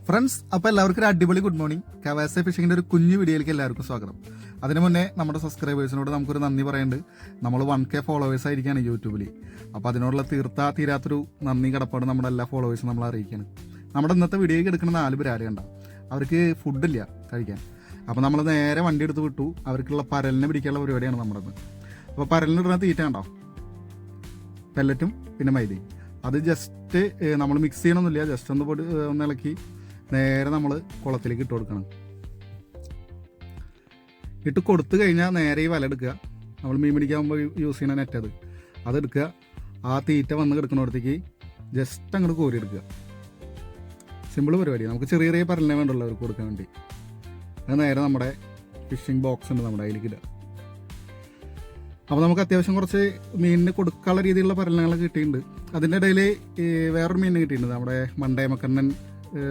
Friends, അപ്പോൾ എല്ലാവർക്കും ഒരു അടിപൊളി ഗുഡ് മോർണിംഗ്. കവാസ ഫിഷിങ്ങിന്റെ ഒരു കുഞ്ഞു വീഡിയോയിലേക്ക് എല്ലാവർക്കും സ്വാഗതം. അതിനു മുന്നേ നമ്മുടെ സബ്സ്ക്രൈബേഴ്സിനോട് നമുക്കൊരു നന്ദി പറയുന്നുണ്ട്. നമ്മൾ 1K ഫോളോവേഴ്സ് ആയിരിക്കുകയാണ് യൂട്യൂബിൽ. അപ്പോൾ അതിനോടുള്ള തീരാത്തൊരു നന്ദി കടപ്പാട് നമ്മുടെ എല്ലാ ഫോളോവേഴ്സും നമ്മൾ അറിയിക്കുകയാണ്. നമ്മുടെ ഇന്നത്തെ വീഡിയോയ്ക്ക് എടുക്കുന്ന 4 പേര് ആരും ഉണ്ടാവും. അവർക്ക് ഫുഡില്ല കഴിക്കാൻ. അപ്പോൾ നമ്മൾ നേരെ വണ്ടി എടുത്ത് വിട്ടു. അവർക്കുള്ള പരലിനെ പിടിക്കാനുള്ള പരിപാടിയാണ് നമ്മുടെ. അപ്പോൾ പരലിനിടുന്ന തീറ്റ ഉണ്ടാവും, പെല്ലറ്റും പിന്നെ മൈദയും. അത് ജസ്റ്റ് നമ്മൾ മിക്സ് ചെയ്യണമെന്നില്ല, ജസ്റ്റ് ഒന്ന് ഇളക്കി നേരെ നമ്മൾ കുളത്തിലേക്ക് ഇട്ട് കൊടുക്കണം. ഇട്ട് കൊടുത്തു കഴിഞ്ഞാൽ നേരെ ഈ വല എടുക്കുക. നമ്മൾ മീൻ പിടിക്കാകുമ്പോൾ യൂസ് ചെയ്യുന്ന നെറ്റ് അതെടുക്കുക. ആ തീറ്റ വന്ന് കിടക്കുന്നിടത്തേക്ക് ജസ്റ്റ് അങ്ങോട്ട് കോരി എടുക്കുക. സിമ്പിൾ പരിപാടി. നമുക്ക് ചെറിയ ചെറിയ പരലിനെ വേണ്ടുള്ളൂ അവർക്ക് കൊടുക്കാൻ വേണ്ടി. അത് നേരെ നമ്മുടെ ഫിഷിംഗ് ബോക്സ് ഉണ്ട്, നമ്മുടെ അതിലേക്ക് ഇടുക. അപ്പോൾ നമുക്ക് അത്യാവശ്യം കുറച്ച് മീനിന് കൊടുക്കാനുള്ള രീതിയിലുള്ള പരലങ്ങളൊക്കെ കിട്ടിയിട്ടുണ്ട്. അതിൻ്റെ ഇടയിൽ വേറൊരു മീനിന് കിട്ടിയിട്ടുണ്ട്, നമ്മുടെ മണ്ടയമക്കണ്ണൻ,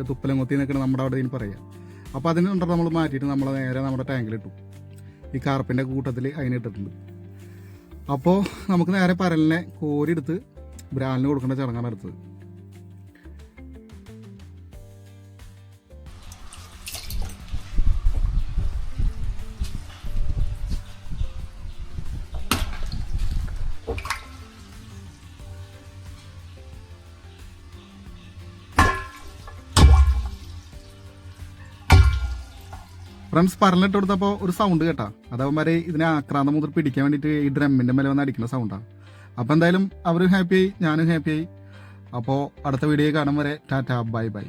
തുപ്പലങ്ങൊത്തി എന്നൊക്കെയാണ് നമ്മുടെ അവിടെ ഇതിന് പറയുക. അപ്പോൾ അതിനുണ്ടോ നമ്മൾ മാറ്റിയിട്ട് നമ്മൾ നേരെ നമ്മുടെ ടാങ്കിലിട്ടു. ഈ കാർപ്പിൻ്റെ കൂട്ടത്തിൽ അതിനിട്ടിട്ടുണ്ട്. അപ്പോൾ നമുക്ക് നേരെ പരലിനെ കോരിയെടുത്ത് ബ്രാലിന് കൊടുക്കേണ്ട ചടങ്ങാണ് അടുത്തത്. ഫ്രണ്ട്സ്, പരലിട്ട് കൊടുത്തപ്പോൾ ഒരു സൗണ്ട് കേട്ടാ. അതവന്മാരെ ഇതിനെ ആക്രാന്തം മുതൽ പിടിക്കാൻ വേണ്ടിയിട്ട് ഈ ഡ്രമ്മിൻ്റെ മേലെ വന്ന് അടിക്കുന്ന സൗണ്ടാണ്. അപ്പോൾ എന്തായാലും അവരും ഹാപ്പിയായി, ഞാനും ഹാപ്പിയായി. അപ്പോൾ അടുത്ത വീഡിയോ കാണും വരെ ടാറ്റാ, ബൈ ബൈ.